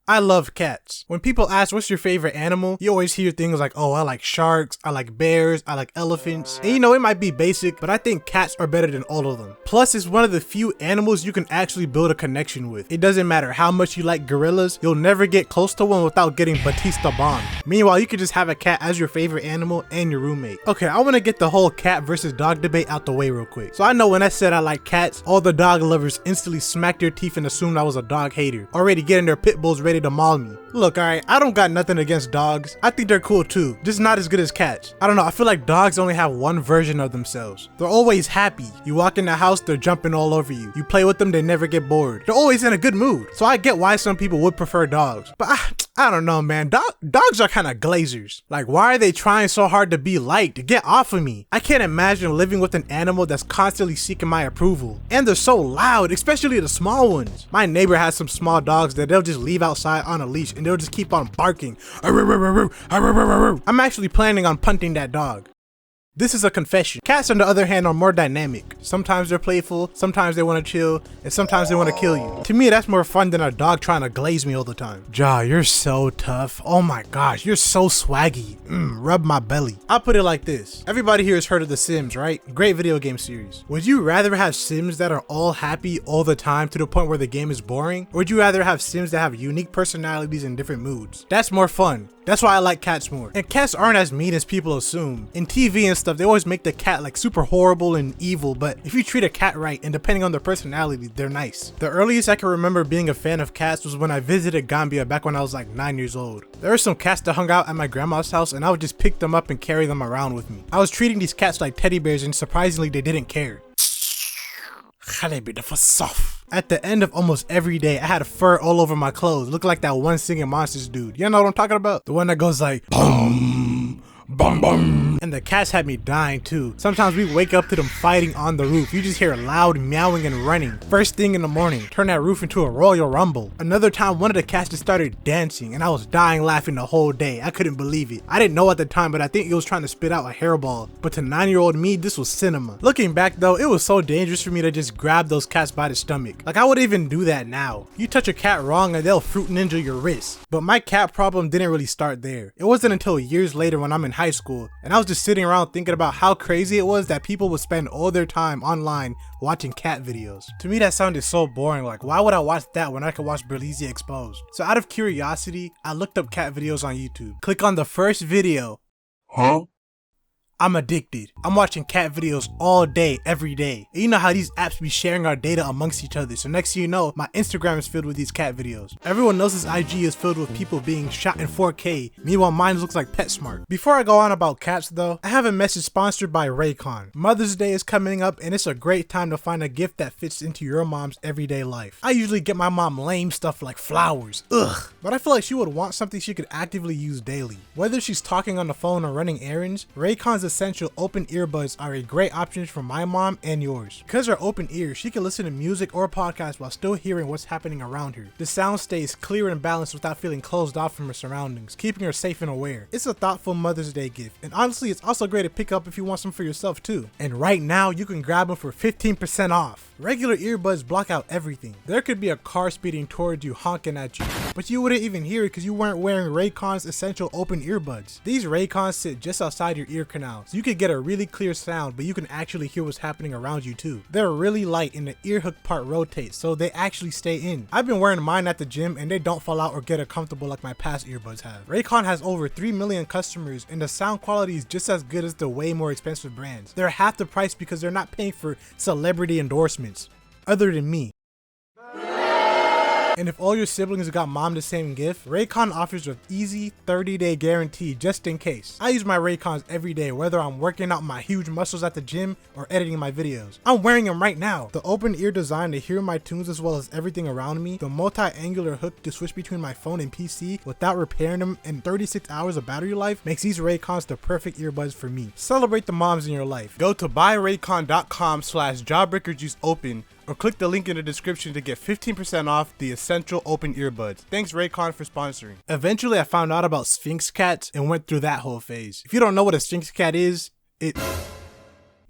I love cats. When people ask what's your favorite animal, you always hear things like, oh, I like sharks, I like bears, I like elephants. And you know, it might be basic, but I think cats are better than all of them. Plus, it's one of the few animals you can actually build a connection with. It doesn't matter how much you like gorillas, you'll never get close to one without getting Batista bombed. Meanwhile, you could just have a cat as your favorite animal and your roommate. Okay, I want to get the whole cat versus dog debate out the way real quick. So I know when I said I like cats, all the dog lovers instantly smacked their teeth and assumed I was a dog hater, already getting their pit bulls ready to maul me. Look, alright, I don't got nothing against dogs. I think they're cool too, just not as good as cats. I don't know, I feel like dogs only have one version of themselves. They're always happy. You walk in the house, they're jumping all over you. You play with them, they never get bored. They're always in a good mood. So I get why some people would prefer dogs. But I don't know, man. Dogs are kind of glazers. Like, why are they trying so hard to be liked? Get off of me. I can't imagine living with an animal that's constantly seeking my approval. And they're so loud, especially the small ones. My neighbor has some small dogs that they'll just leave outside on a leash and they'll just keep on barking. I'm actually planning on punting that dog. This is a confession. Cats, on the other hand, are more dynamic. Sometimes they're playful, sometimes they want to chill, and sometimes they want to kill you. To me, that's more fun than a dog trying to glaze me all the time. Ja, you're so tough. Oh my gosh, you're so swaggy. Rub my belly. I'll put it like this. Everybody here has heard of The Sims, right? Great video game series. Would you rather have Sims that are all happy all the time to the point where the game is boring? Or would you rather have Sims that have unique personalities and different moods? That's more fun. That's why I like cats more. And cats aren't as mean as people assume. In TV and stuff, they always make the cat like super horrible and evil, but if you treat a cat right and depending on their personality, they're nice. The earliest I can remember being a fan of cats was when I visited Gambia back when I was like 9 years old. There were some cats that hung out at my grandma's house and I would just pick them up and carry them around with me. I was treating these cats like teddy bears and surprisingly they didn't care. At the end of almost every day, I had fur all over my clothes. Looked like that one singing Monsters dude. You know what I'm talking about? The one that goes like, boom, boom, boom. And the cats had me dying too. Sometimes we wake up to them fighting on the roof. You just hear loud meowing and running. First thing in the morning, turn that roof into a Royal Rumble. Another time, one of the cats just started dancing and I was dying laughing the whole day. I couldn't believe it. I didn't know at the time, but I think it was trying to spit out a hairball. But to 9-year-old me, this was cinema. Looking back though, it was so dangerous for me to just grab those cats by the stomach. Like I would even do that now. You touch a cat wrong and they'll fruit ninja your wrist. But my cat problem didn't really start there. It wasn't until years later when I'm in high school and I was just sitting around thinking about how crazy it was that people would spend all their time online watching cat videos. To me that sounded so boring. Like, why would I watch that when I could watch Berlizzi Exposed? So out of curiosity, I looked up cat videos on YouTube. Click on the first video. Huh? I'm addicted. I'm watching cat videos all day, every day. And you know how these apps be sharing our data amongst each other. So next thing you know, my Instagram is filled with these cat videos. Everyone else's IG is filled with people being shot in 4K. Meanwhile, mine looks like PetSmart. Before I go on about cats though, I have a message sponsored by Raycon. Mother's Day is coming up and it's a great time to find a gift that fits into your mom's everyday life. I usually get my mom lame stuff like flowers. Ugh. But I feel like she would want something she could actively use daily. Whether she's talking on the phone or running errands, Raycon's essential open earbuds are a great option for my mom and yours. Because her open ears, she can listen to music or podcasts while still hearing what's happening around her. The sound stays clear and balanced without feeling closed off from her surroundings, keeping her safe and aware. It's a thoughtful Mother's Day gift, and honestly, it's also great to pick up if you want some for yourself too. And right now, you can grab them for 15% off. Regular earbuds block out everything. There could be a car speeding towards you honking at you, but you wouldn't even hear it because you weren't wearing Raycon's essential open earbuds. These Raycons sit just outside your ear canal, so you could get a really clear sound, but you can actually hear what's happening around you too. They're really light and the ear hook part rotates, so they actually stay in. I've been wearing mine at the gym and they don't fall out or get uncomfortable like my past earbuds have. Raycon has over 3 million customers and the sound quality is just as good as the way more expensive brands. They're half the price because they're not paying for celebrity endorsements, other than me. And if all your siblings got mom the same gift, Raycon offers an easy 30-day guarantee just in case. I use my Raycons every day, whether I'm working out my huge muscles at the gym or editing my videos. I'm wearing them right now. The open ear design to hear my tunes as well as everything around me, the multi-angular hook to switch between my phone and PC without repairing them, and 36 hours of battery life makes these Raycons the perfect earbuds for me. Celebrate the moms in your life. Go to buyraycon.com/jawbreakerjuiceopen or click the link in the description to get 15% off the essential open earbuds. Thanks Raycon for sponsoring. Eventually I found out about Sphinx cats and went through that whole phase. If you don't know what a Sphinx cat is,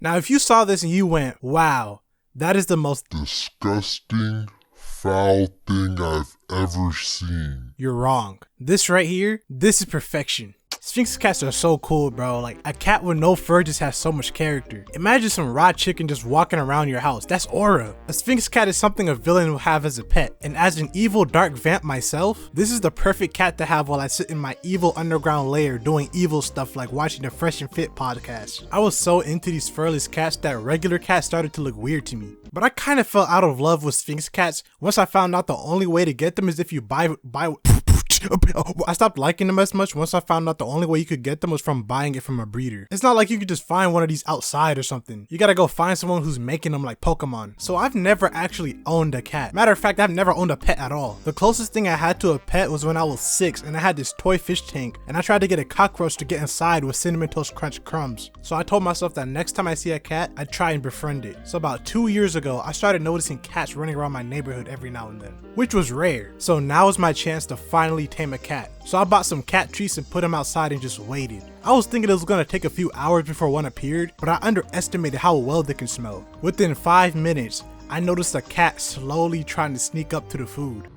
Now if you saw this and you went, wow, that is the most disgusting, foul thing I've ever seen. You're wrong. This right here, this is perfection. Sphinx cats are so cool, bro. Like, a cat with no fur just has so much character. Imagine some raw chicken just walking around your house. That's aura. A Sphinx cat is something a villain will have as a pet. And as an evil dark vamp myself, this is the perfect cat to have while I sit in my evil underground lair doing evil stuff like watching the Fresh and Fit podcast. I was so into these furless cats that regular cats started to look weird to me. But I kind of fell out of love with Sphinx cats once I found out the only way to get them is if you buy I stopped liking them as much once I found out the only way you could get them was from buying it from a breeder. It's not like you could just find one of these outside or something. You gotta go find someone who's making them like Pokemon. So I've never actually owned a cat. Matter of fact, I've never owned a pet at all. The closest thing I had to a pet was when I was 6 and I had this toy fish tank and I tried to get a cockroach to get inside with Cinnamon Toast Crunch crumbs. So I told myself that next time I see a cat, I'd try and befriend it. So about 2 years ago, I started noticing cats running around my neighborhood every now and then, which was rare. So now is my chance to finally tame a cat. So I bought some cat treats and put them outside and just waited. I was thinking it was gonna take a few hours before one appeared, but I underestimated how well they can smell. Within 5 minutes, I noticed a cat slowly trying to sneak up to the food.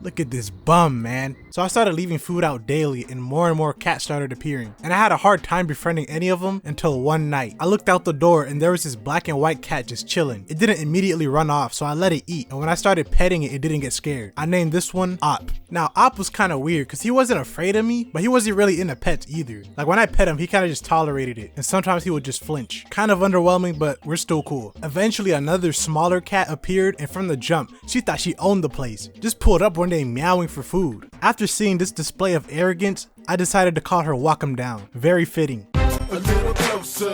Look at this bum, man. So I started leaving food out daily and more cats started appearing. And I had a hard time befriending any of them until one night. I looked out the door and there was this black and white cat just chilling. It didn't immediately run off, so I let it eat. And when I started petting it, it didn't get scared. I named this one Op. Now Op was kind of weird because he wasn't afraid of me, but he wasn't really into pets either. Like when I pet him, he kind of just tolerated it. And sometimes he would just flinch. Kind of underwhelming, but we're still cool. Eventually another smaller cat appeared and from the jump, she thought she owned the place. Just pulled up one day meowing for food. After seeing this display of arrogance, I decided to call her Walk 'em Down. Very fitting. A little closer,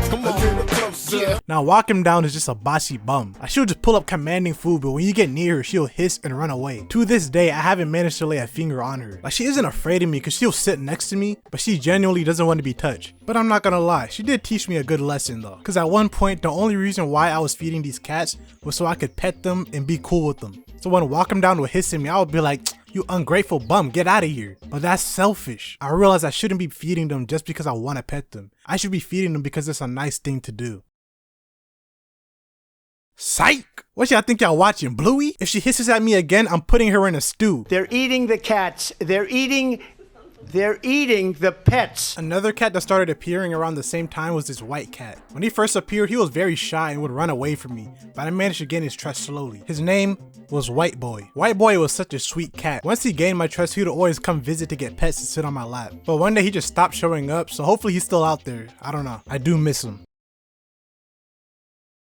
come on, a little closer. Now Walk 'em Down is just a bossy bum. Like, she'll just pull up commanding food, but when you get near her, she'll hiss and run away. To this day, I haven't managed to lay a finger on her. Like, she isn't afraid of me because she'll sit next to me, but she genuinely doesn't want to be touched. But I'm not gonna lie, she did teach me a good lesson though. Because at one point, the only reason why I was feeding these cats was so I could pet them and be cool with them. So when Walk 'em Down would hiss at me, I would be like, you ungrateful bum, get out of here. But that's selfish. I realized I shouldn't be feeding them just because I want to pet them. I should be feeding them because it's a nice thing to do. Psych! What y'all think y'all watching, Bluey? If she hisses at me again, I'm putting her in a stew. They're eating the cats. They're eating the pets. Another cat that started appearing around the same time was this white cat. When he first appeared, he was very shy and would run away from me, but I managed to gain his trust slowly. His name was White Boy. White Boy was such a sweet cat. Once he gained my trust, he would always come visit to get pets and sit on my lap. But one day he just stopped showing up, so hopefully he's still out there. I don't know. I do miss him.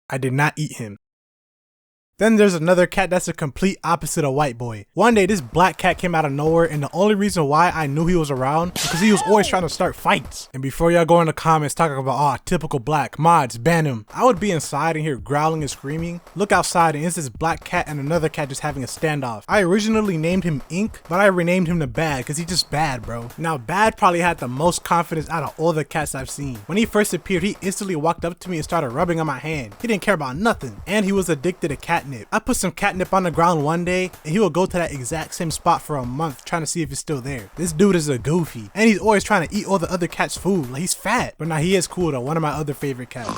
I did not eat him. Then there's another cat that's a complete opposite of White Boy. One day this black cat came out of nowhere and the only reason why I knew he was around was because he was always trying to start fights. And before y'all go in the comments talking about, oh, typical black, mods, ban him. I would be inside and hear growling and screaming. Look outside and it's this black cat and another cat just having a standoff. I originally named him Ink, but I renamed him to Bad because he's just bad, bro. Now Bad probably had the most confidence out of all the cats I've seen. When he first appeared, he instantly walked up to me and started rubbing on my hand. He didn't care about nothing. And he was addicted to catnip. I put some catnip on the ground one day and he would go to that exact same spot for a month trying to see if it's still there. This dude is a goofy and he's always trying to eat all the other cats' food. Like, he's fat. But now he is cool though, one of my other favorite cats.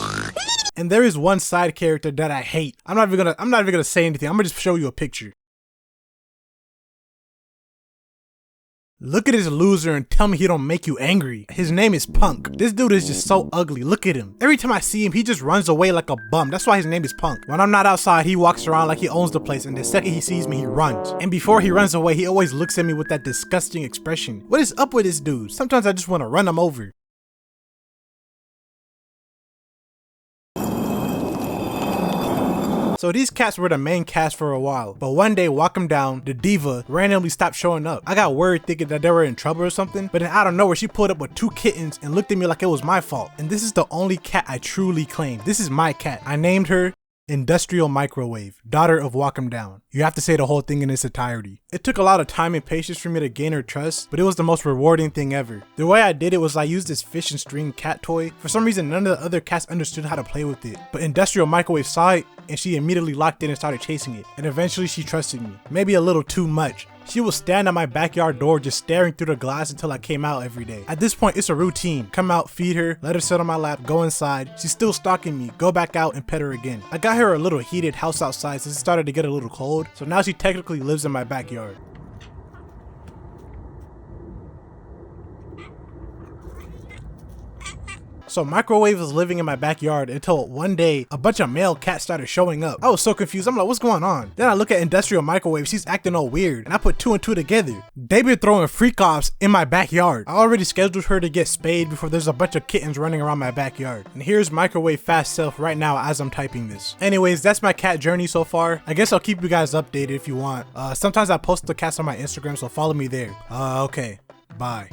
And there is one side character that I hate. I'm not even gonna say anything. I'm gonna just show you a picture. Look at this loser and tell me he don't make you angry. His name is Punk. This dude is just so ugly. Look at him. Every time I see him, he just runs away like a bum. That's why his name is Punk. When I'm not outside, he walks around like he owns the place, and the second he sees me, he runs. And before he runs away, he always looks at me with that disgusting expression. What is up with this dude? Sometimes I just want to run him over. So these cats were the main cast for a while, but one day Walk 'em Down, the diva, randomly stopped showing up. I got worried thinking that they were in trouble or something, but then out of nowhere she pulled up with 2 kittens and looked at me like it was my fault. And this is the only cat I truly claim. This is my cat. I named her Industrial Microwave, daughter of Walk 'em Down. You have to say the whole thing in its entirety. It took a lot of time and patience for me to gain her trust, but it was the most rewarding thing ever. The way I did it was I used this fish and string cat toy. For some reason, none of the other cats understood how to play with it, but Industrial Microwave saw it and she immediately locked in and started chasing it. And eventually she trusted me. Maybe a little too much, She will stand at my backyard door just staring through the glass until I came out every day. At this point, it's a routine. Come out, feed her, let her sit on my lap, go inside. She's still stalking me, go back out and pet her again. I got her a little heated house outside since it started to get a little cold, so now she technically lives in my backyard. So Microwave was living in my backyard until one day a bunch of male cats started showing up. I was so confused. I'm like, what's going on? Then I look at Industrial Microwave. She's acting all weird. And I put 2 and 2 together. They been throwing freak offs in my backyard. I already scheduled her to get spayed before there's a bunch of kittens running around my backyard. And here's Microwave fast self right now as I'm typing this. Anyways, that's my cat journey so far. I guess I'll keep you guys updated if you want. Sometimes I post the cats on my Instagram, so follow me there. Okay. Bye.